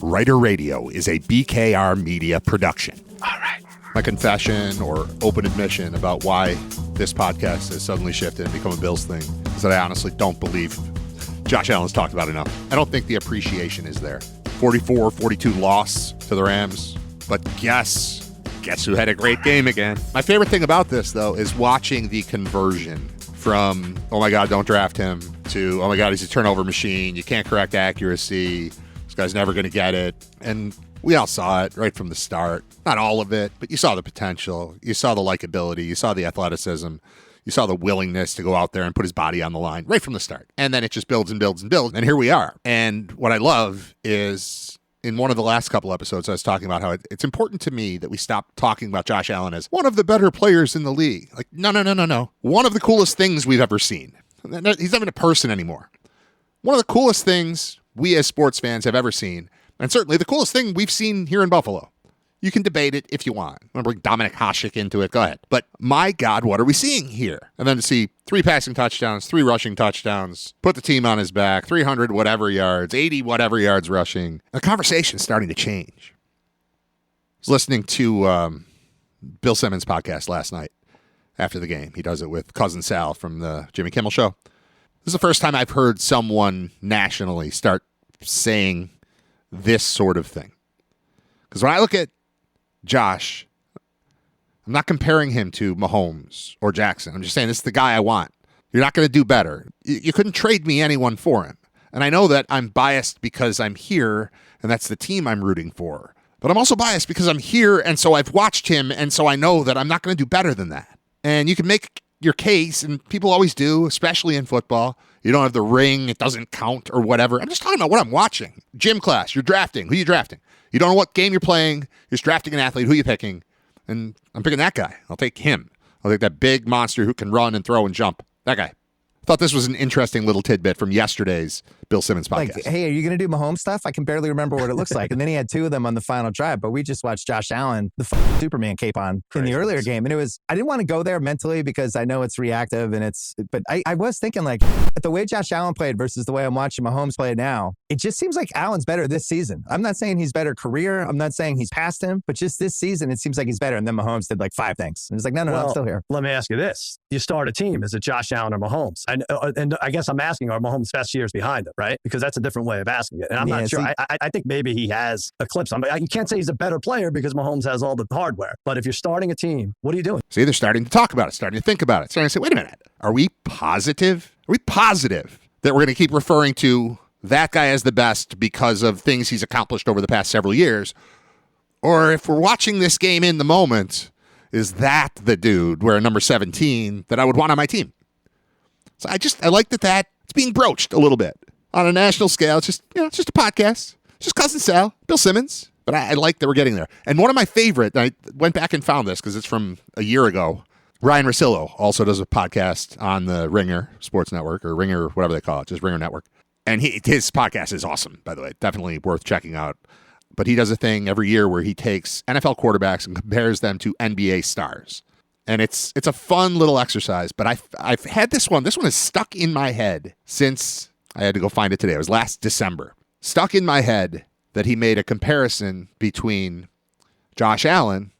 Writer Radio is a BKR Media production. All right. My confession or open admission about why this podcast has suddenly shifted and become a Bills thing is that I honestly don't believe Josh Allen's talked about enough. I don't think the appreciation is there. 44-42 loss to the Rams. But guess who had a great game again? My favorite thing about this, though, is watching the conversion from, oh my God, don't draft him, to, oh my God, he's a turnover machine. You can't correct accuracy. This guy's never going to get it. And we all saw it right from the start. Not all of it, but you saw the potential. You saw the likability. You saw the athleticism. You saw the willingness to go out there and put his body on the line right from the start. And then it just builds and builds and builds. And here we are. And what I love is, in one of the last couple episodes, I was talking about how it's important to me that we stop talking about Josh Allen as one of the better players in the league. Like, no. One of the coolest things we've ever seen. He's not even a person anymore. One of the coolest things we as sports fans have ever seen, and certainly the coolest thing we've seen here in Buffalo. You can debate it if you want. I'm going to bring Dominic Hasek into it. Go ahead. But my God, what are we seeing here? And then to see 3 passing touchdowns, 3 rushing touchdowns, put the team on his back, 300 whatever yards, 80 whatever yards rushing. The conversation's starting to change. I was listening to Bill Simmons' podcast last night after the game. He does it with Cousin Sal from the Jimmy Kimmel Show. This is the first time I've heard someone nationally start saying this sort of thing. Because when I look at Josh, I'm not comparing him to Mahomes or Jackson. I'm just saying this is the guy I want. You're not going to do better. You couldn't trade me anyone for him. And I know that I'm biased because I'm here, and that's the team I'm rooting for. But I'm also biased because I'm here, and so I've watched him, and so I know that I'm not going to do better than that. And you can make your case, and people always do, especially in football. You don't have the ring, it doesn't count, or whatever. I'm just talking about what I'm watching. Gym class, you're drafting. Who are you drafting? You don't know what game you're playing. You're just drafting an athlete. Who are you picking? And I'm picking that guy. I'll take him. I'll take that big monster who can run and throw and jump. That guy. I thought this was an interesting little tidbit from yesterday's Bill Simmons podcast. Like, hey, are you going to do Mahomes stuff? I can barely remember what it looks like. And then he had 2 of them on the final drive, but we just watched Josh Allen, the Superman cape on in the earlier game. And I didn't want to go there mentally because I know it's reactive but I was thinking like the way Josh Allen played versus the way I'm watching Mahomes play now, it just seems like Allen's better this season. I'm not saying he's better career. I'm not saying he's past him, but just this season, it seems like he's better. And then Mahomes did like 5 things. And it's like, no, I'm still here. Let me ask you this. You start a team. Is it Josh Allen or Mahomes? And I guess I'm asking, are Mahomes' best years behind him, right? Because that's a different way of asking it. And I'm not sure. I think maybe he has eclipsed him. You can't say he's a better player because Mahomes has all the hardware. But if you're starting a team, what are you doing? See, they're starting to talk about it, starting to think about it, starting to say, wait a minute, are we positive? Are we positive that we're going to keep referring to that guy as the best because of things he's accomplished over the past several years? Or if we're watching this game in the moment, is that the dude wearing number 17 that I would want on my team? So I like that it's being broached a little bit on a national scale. It's just, it's just a podcast. It's just Cousin Sal, Bill Simmons. But I like that we're getting there. And one of my favorite, I went back and found this because it's from a year ago. Ryan Russillo also does a podcast on the Ringer Sports Network, or Ringer, whatever they call it, just Ringer Network. And his podcast is awesome, by the way. Definitely worth checking out. But he does a thing every year where he takes NFL quarterbacks and compares them to NBA stars. And it's a fun little exercise, but I've had this one. This one is stuck in my head since I had to go find it today. It was last December. Stuck in my head that he made a comparison between Josh Allen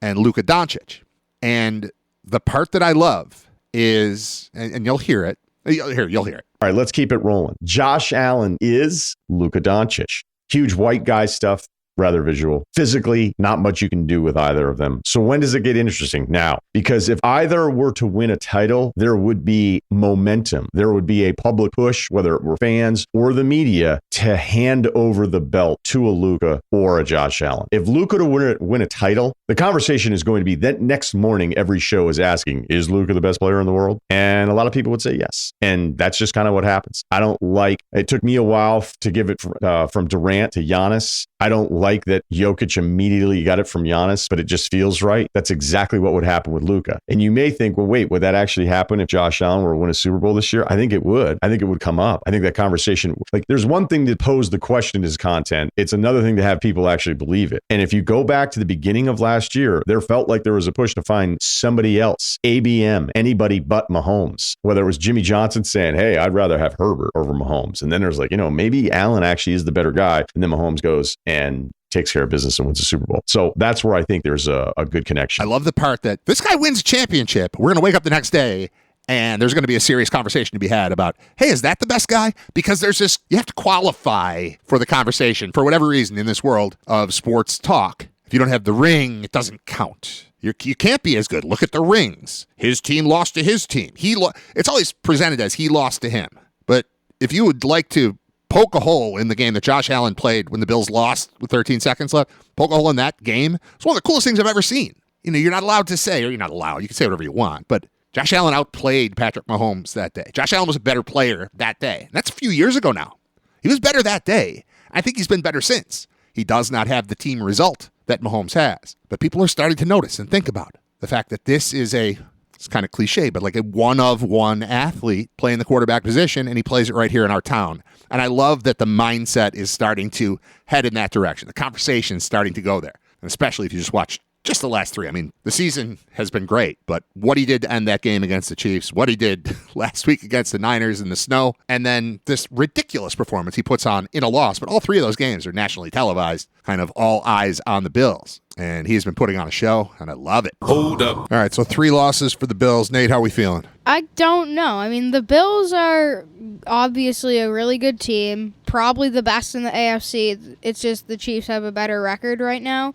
and Luka Doncic. And the part that I love is, and you'll hear it. You'll hear it. All right, let's keep it rolling. Josh Allen is Luka Doncic. Huge white guy stuff. Rather visual. Physically, not much you can do with either of them. So when does it get interesting? Now, because if either were to win a title, there would be momentum. There would be a public push, whether it were fans or the media, to hand over the belt to a Luka or a Josh Allen. If Luka to win a title, the conversation is going to be that next morning, every show is asking, is Luka the best player in the world? And a lot of people would say yes. And that's just kind of what happens. It took me a while to give it from Durant to Giannis. I don't like that Jokic immediately got it from Giannis, but it just feels right. That's exactly what would happen with Luka. And you may think, well, wait, would that actually happen if Josh Allen were to win a Super Bowl this year? I think it would. I think it would come up. I think that conversation, there's one thing to pose the question as content. It's another thing to have people actually believe it. And if you go back to the beginning of last last year, there felt like there was a push to find somebody else, ABM, anybody but Mahomes. Whether it was Jimmy Johnson saying, hey, I'd rather have Herbert over Mahomes. And then there's like, maybe Allen actually is the better guy. And then Mahomes goes and takes care of business and wins a Super Bowl. So that's where I think there's a good connection. I love the part that this guy wins a championship. We're going to wake up the next day and there's going to be a serious conversation to be had about, hey, is that the best guy? Because there's this, you have to qualify for the conversation for whatever reason in this world of sports talk. If you don't have the ring, it doesn't count. You can't be as good. Look at the rings. His team lost to his team. It's always presented as he lost to him. But if you would like to poke a hole in the game that Josh Allen played when the Bills lost with 13 seconds left, poke a hole in that game, it's one of the coolest things I've ever seen. You're not allowed to say, or you're not allowed, you can say whatever you want, but Josh Allen outplayed Patrick Mahomes that day. Josh Allen was a better player that day. And that's a few years ago now. He was better that day. I think he's been better since. He does not have the team result that Mahomes has. But people are starting to notice and think about the fact that this is it's kind of cliche, but like a one-of-one athlete playing the quarterback position, and he plays it right here in our town. And I love that the mindset is starting to head in that direction. The conversation is starting to go there, and especially if you just watch just the last three. I mean, the season has been great, but what he did to end that game against the Chiefs, what he did last week against the Niners in the snow, and then this ridiculous performance he puts on in a loss. But all three of those games are nationally televised, kind of all eyes on the Bills. And he's been putting on a show, and I love it. Hold up. All right, so 3 losses for the Bills. Nate, how are we feeling? I don't know. I mean, the Bills are obviously a really good team, probably the best in the AFC. It's just the Chiefs have a better record right now.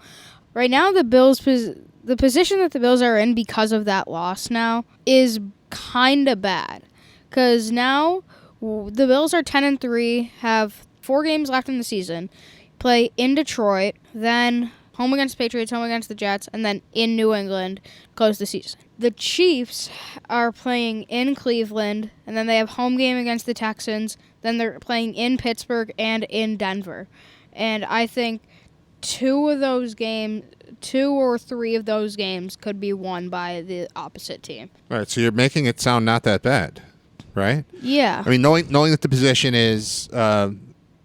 Right now, the position that the Bills are in because of that loss now is kind of bad. Because now the Bills are 10-3, have 4 games left in the season, play in Detroit, then home against the Patriots, home against the Jets, and then in New England, close the season. The Chiefs are playing in Cleveland, and then they have home game against the Texans, then they're playing in Pittsburgh and in Denver. And I think 2 or 3 of those games could be won by the opposite team. All right, so you're making it sound not that bad, right? Yeah. I mean, knowing that the position is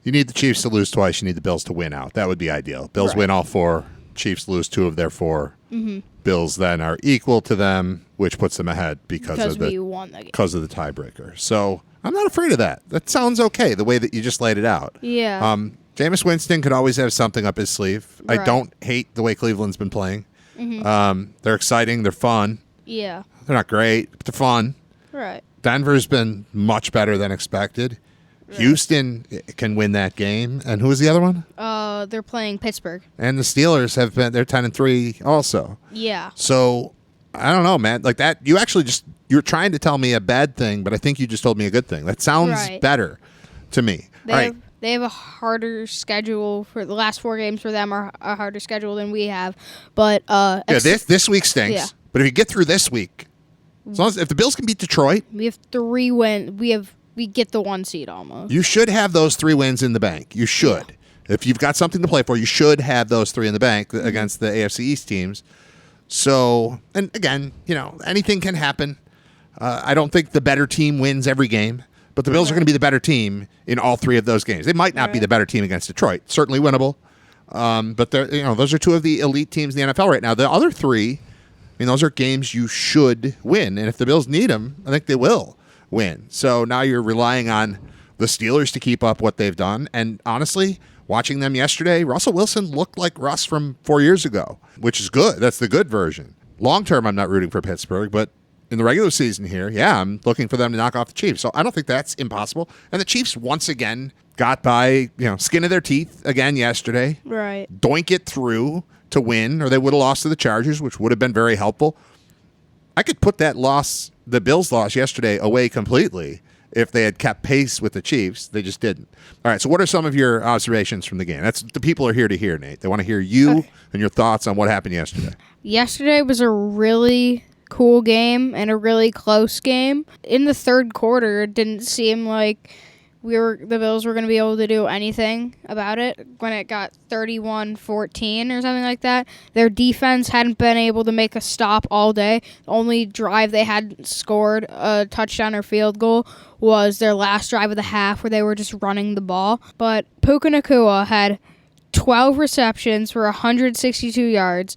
you need the Chiefs to lose twice, you need the Bills to win out. That would be ideal. Bills win all 4, Chiefs lose 2 of their 4. Mm-hmm. Bills then are equal to them, which puts them ahead because of the tiebreaker. So I'm not afraid of that. That sounds okay, the way that you just laid it out. Yeah. Jameis Winston could always have something up his sleeve. Right. I don't hate the way Cleveland's been playing. Mm-hmm. They're exciting. They're fun. Yeah. They're not great, but they're fun. Right. Denver's been much better than expected. Right. Houston can win that game. And who is the other one? They're playing Pittsburgh. And the Steelers they're 10-3 also. Yeah. So I don't know, man. Like that, you're trying to tell me a bad thing, but I think you just told me a good thing. That sounds better to me. They have a harder schedule. For the last 4 games for them are a harder schedule than we have. But this week stinks. Yeah. But if you get through this week, if the Bills can beat Detroit, we have 3 wins. We get the 1 seed almost. You should have those 3 wins in the bank. You should. Yeah. If you've got something to play for, you should have those 3 in the bank against the AFC East teams. So, and again, anything can happen. I don't think the better team wins every game. But the Bills are going to be the better team in all 3 of those games. They might not be the better team against Detroit. Certainly winnable. But those are 2 of the elite teams in the NFL right now. The other 3, those are games you should win. And if the Bills need them, I think they will win. So now you're relying on the Steelers to keep up what they've done. And honestly, watching them yesterday, Russell Wilson looked like Russ from 4 years ago, which is good. That's the good version. Long term, I'm not rooting for Pittsburgh, but in the regular season here, I'm looking for them to knock off the Chiefs. So I don't think that's impossible. And the Chiefs once again got by, skin of their teeth again yesterday. Right. Doink it through to win, or they would have lost to the Chargers, which would have been very helpful. I could put that loss, the Bills' loss yesterday, away completely if they had kept pace with the Chiefs. They just didn't. All right, so what are some of your observations from the game? That's the people are here to hear, Nate. They want to hear you and your thoughts on what happened yesterday. Yesterday was a really cool game and a really close game. In the third quarter, it didn't seem like the Bills were going to be able to do anything about it when it got 31-14 or something like that. Their defense hadn't been able to make a stop all day. The only drive they had scored a touchdown or field goal was their last drive of the half where they were just running the ball. But Puka Nacua had 12 receptions for 162 yards,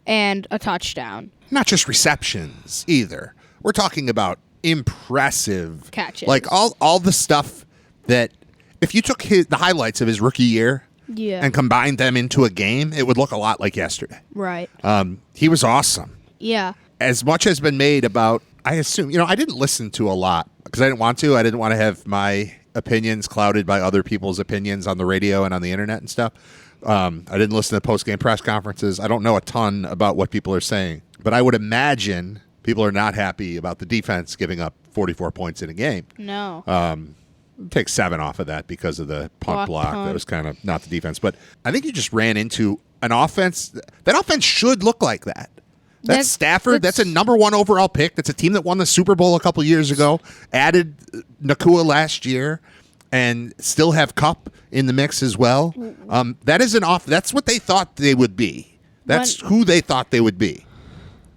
and a touchdown. Not just receptions either. We're talking about impressive catches. Like all the stuff that if you took the highlights of his rookie year and combined them into a game, it would look a lot like yesterday. Right. He was awesome. Yeah. As much has been made about, I assume, I didn't listen to a lot because I didn't want to. I didn't want to have my opinions clouded by other people's opinions on the radio and on the internet and stuff. I didn't listen to post-game press conferences. I don't know a ton about what people are saying. But I would imagine people are not happy about the defense giving up 44 points in a game. No. Take 7 off of that because of the punt block. That was kind of not the defense. But I think you just ran into an offense. That offense should look like that. That's Stafford. That's a number 1 overall pick. That's a team that won the Super Bowl a couple years ago. Added Nakua last year, and still have Kupp in the mix as well. That is That's what they thought they would be. That's who they thought they would be,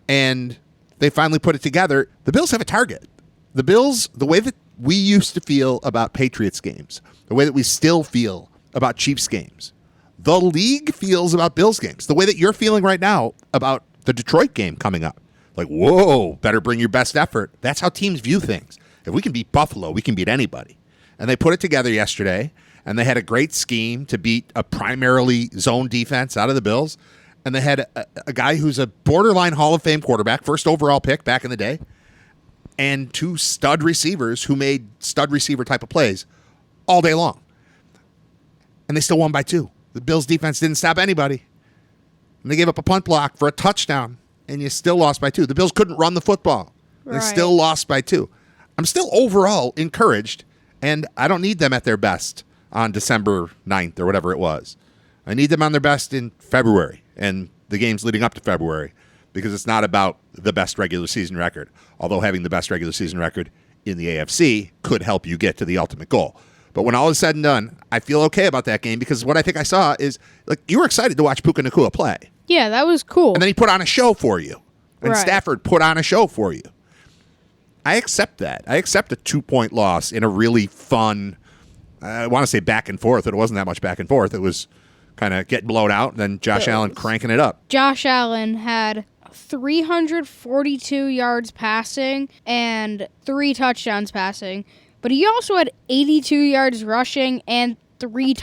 and they finally put it together. The Bills have a target. The Bills, the way that we used to feel about Patriots games, the way that we still feel about Chiefs games, the league feels about Bills games. The way that you're feeling right now about the Detroit game coming up. Like, whoa, better bring your best effort. That's how teams view things. If we can beat Buffalo, we can beat anybody. And they put it together yesterday, and they had a great scheme to beat a primarily zone defense out of the Bills. And they had a guy who's a borderline Hall of Fame quarterback, first overall pick back in the day, and 2 stud receivers who made stud receiver type of plays all day long. And they still won by 2. The Bills defense didn't stop anybody. And they gave up a punt block for a touchdown, and you still lost by 2. The Bills couldn't run the football. They still lost by 2. I'm still overall encouraged, and I don't need them at their best on December 9th or whatever it was. I need them on their best in February and the games leading up to February, because it's not about the best regular season record, although having the best regular season record in the AFC could help you get to the ultimate goal. But when all is said and done, I feel okay about that game because what I think I saw is, like, you were excited to watch Puka Nacua play. Yeah, that was cool. And then he put on a show for you. And Stafford put on a show for you. I accept that. I accept a 2-point loss in a really fun, I want to say back and forth, but it wasn't that much back and forth. It was kind of getting blown out, and then Josh Allen cranking it up. Josh Allen had 342 yards passing and 3 touchdowns passing, but he also had 82 yards rushing and 3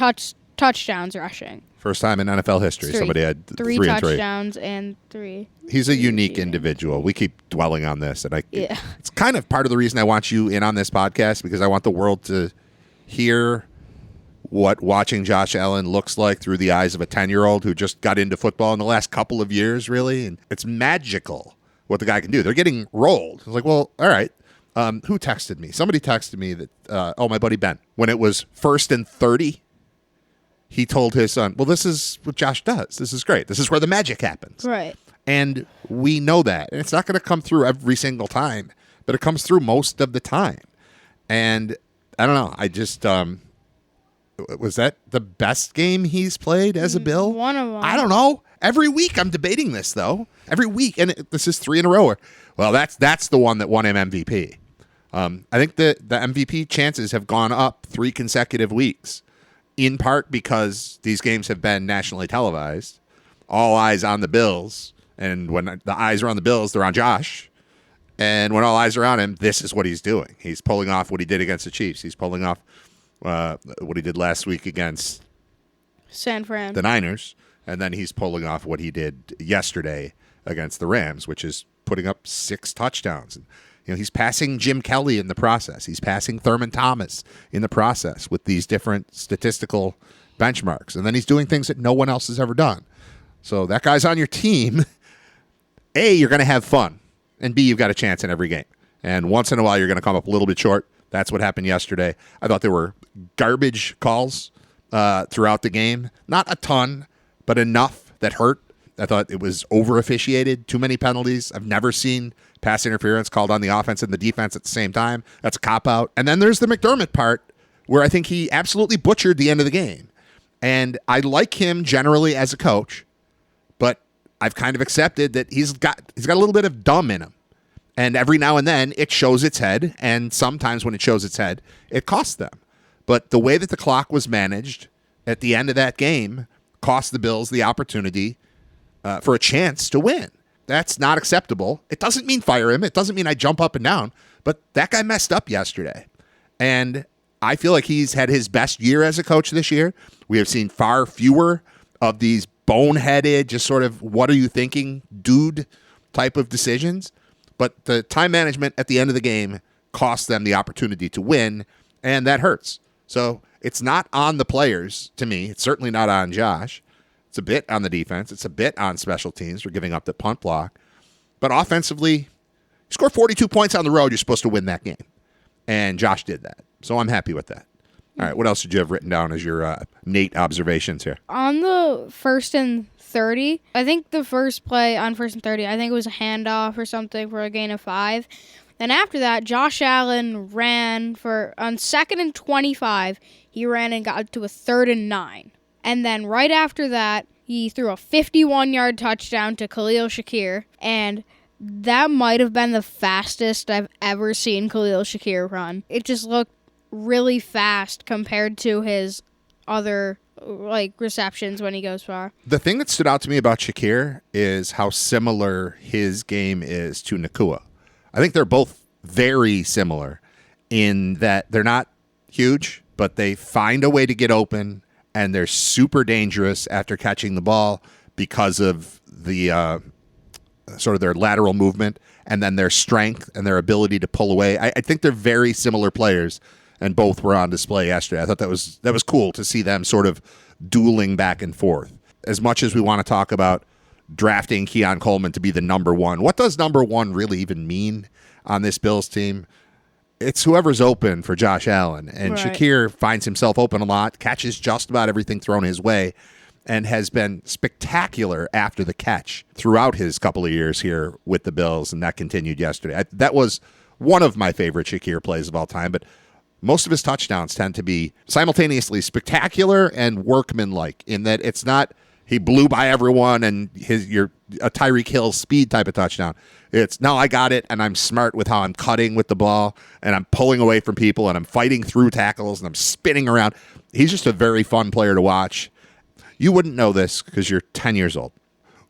touchdowns rushing. First time in NFL history, somebody had 3 touchdowns and 3. He's a unique individual. We keep dwelling on this, and it's kind of part of the reason I want you in on this podcast, because I want the world to hear what watching Josh Allen looks like through the eyes of a 10-year-old who just got into football in the last couple of years, really. And it's magical what the guy can do. They're getting rolled. I was like, well, all right. Who texted me? Somebody texted me that, my buddy Ben, when it was 1st and 30, he told his son, well, this is what Josh does. This is great. This is where the magic happens. Right. And we know that. And it's not going to come through every single time, but it comes through most of the time. And I don't know. I just, was that the best game he's played as a Bill? One of them. I don't know. Every week I'm debating this, though. Every week. And this is 3 in a row. Well, that's the one that won him MVP. I think the MVP chances have gone up 3 consecutive weeks, in part because these games have been nationally televised. All eyes on the Bills. And when the eyes are on the Bills, they're on Josh. And when all eyes are on him, this is what he's doing. He's pulling off what he did against the Chiefs. He's pulling off what he did last week against San Fran, the Niners. And then he's pulling off what he did yesterday against the Rams, which is putting up 6 touchdowns. And, he's passing Jim Kelly in the process. He's passing Thurman Thomas in the process with these different statistical benchmarks. And then he's doing things that no one else has ever done. So that guy's on your team. A, you're going to have fun. And B, you've got a chance in every game. And once in a while, you're going to come up a little bit short. That's what happened yesterday. I thought there were garbage calls throughout the game. Not a ton, but enough that hurt. I thought it was over-officiated. Too many penalties. I've never seen pass interference called on the offense and the defense at the same time. That's a cop-out. And then there's the McDermott part where I think he absolutely butchered the end of the game. And I like him generally as a coach, but I've kind of accepted that he's got a little bit of dumb in him. And every now and then it shows its head, and sometimes when it shows its head, it costs them. But the way that the clock was managed at the end of that game cost the Bills the opportunity for a chance to win. That's not acceptable. It doesn't mean fire him. It doesn't mean I jump up and down. But that guy messed up yesterday. And I feel like he's had his best year as a coach this year. We have seen far fewer of these boneheaded, just sort of, what are you thinking, dude, type of decisions. But the time management at the end of the game cost them the opportunity to win, and that hurts. So it's not on the players, to me. It's certainly not on Josh. It's a bit on the defense. It's a bit on special teams for giving up the punt block. But offensively, you score 42 points on the road, you're supposed to win that game. And Josh did that. So I'm happy with that. All right, what else did you have written down as your Nate observations here? On the 1st and 30, I think the first play on 1st and 30, I think it was a handoff or something for a gain of 5. Then after that, Josh Allen ran on 2nd and 25, he ran and got to a 3rd and 9. And then right after that, he threw a 51-yard touchdown to Khalil Shakir, and that might have been the fastest I've ever seen Khalil Shakir run. It just looked really fast compared to his other receptions when he goes far. The thing that stood out to me about Shakir is how similar his game is to Nacua. I think they're both very similar in that they're not huge, but they find a way to get open, and they're super dangerous after catching the ball because of the sort of their lateral movement and then their strength and their ability to pull away. I think they're very similar players, and both were on display yesterday. I thought that was cool to see them sort of dueling back and forth. As much as we want to talk about drafting Keon Coleman to be the number one, what does number one really even mean on this Bills team? It's whoever's open for Josh Allen. And right. Shakir finds himself open a lot, catches just about everything thrown his way, and has been spectacular after the catch throughout his couple of years here with the Bills, and that continued yesterday. That was one of my favorite Shakir plays of all time, but most of his touchdowns tend to be simultaneously spectacular and workmanlike in that it's not he blew by everyone and a Tyreek Hill speed type of touchdown. It's, no, I got it, and I'm smart with how I'm cutting with the ball, and I'm pulling away from people, and I'm fighting through tackles, and I'm spinning around. He's just a very fun player to watch. You wouldn't know this because you're 10 years old.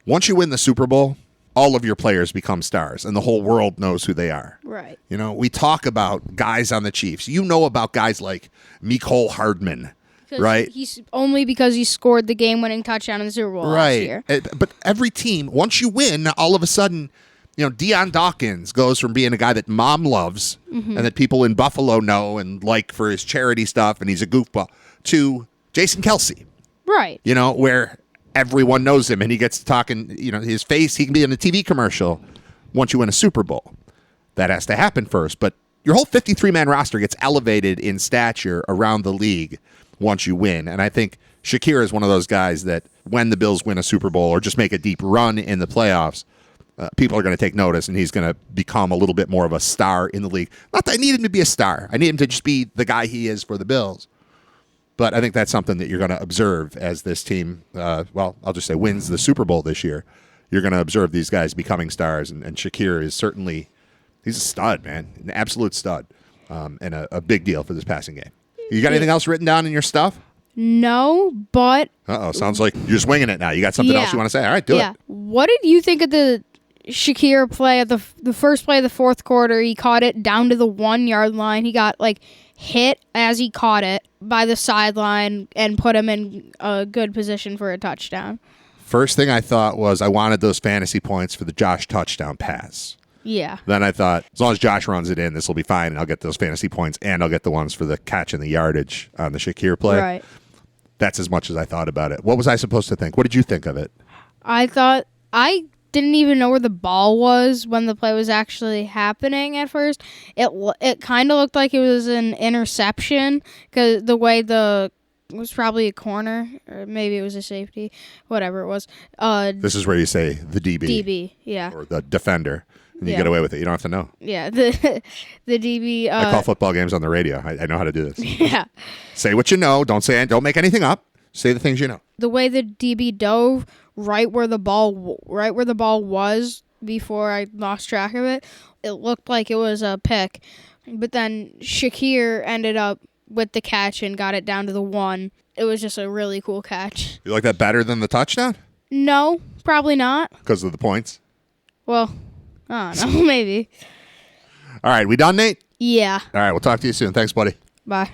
Once you win the Super Bowl, all of your players become stars, and the whole world knows who they are. Right. You know, we talk about guys on the Chiefs. You know about guys like Mecole Hardman, right? He's only because he scored the game-winning touchdown in the Super Bowl last year. But every team, once you win, all of a sudden, Deion Dawkins goes from being a guy that mom loves and that people in Buffalo know and like for his charity stuff, and he's a goofball, to Jason Kelce. Right. Where everyone knows him and he gets to talking, his face, he can be in a TV commercial once you win a Super Bowl. That has to happen first. But your whole 53-man roster gets elevated in stature around the league once you win. And I think Shakir is one of those guys that when the Bills win a Super Bowl or just make a deep run in the playoffs, people are going to take notice, and he's going to become a little bit more of a star in the league. Not that I need him to be a star. I need him to just be the guy he is for the Bills. But I think that's something that you're going to observe as this team, I'll just say wins the Super Bowl this year. You're going to observe these guys becoming stars, and Shakir is certainly, he's a stud, man, an absolute stud, and a big deal for this passing game. You got anything else written down in your stuff? No, but... Sounds like you're just winging it now. You got something else you want to say? All right, do it. What did you think of the Shakir play at the first play of the fourth quarter? He caught it down to the 1-yard line. He got, hit as he caught it by the sideline and put him in a good position for a touchdown. First thing I thought was I wanted those fantasy points for the Josh touchdown pass. Yeah. Then I thought, as long as Josh runs it in, this will be fine, and I'll get those fantasy points, and I'll get the ones for the catch and the yardage on the Shakir play. Right. That's as much as I thought about it. What was I supposed to think? What did you think of it? I thought I didn't even know where the ball was when the play was actually happening at first. It kind of looked like it was an interception because the way it was probably a corner, or maybe it was a safety, whatever it was. This is where you say the DB. DB, yeah. Or the defender. And you get away with it. You don't have to know. Yeah, the DB. I call football games on the radio. I know how to do this. Yeah. Say what you know. Don't make anything up. Say the things you know. The way the DB dove right where the ball was before I lost track of it, it looked like it was a pick. But then Shakir ended up with the catch and got it down to the 1. It was just a really cool catch. You like that better than the touchdown? No, Probably not. Because of the points? Well, I don't know. Maybe. All right. We done, Nate? Yeah. All right. We'll talk to you soon. Thanks, buddy. Bye.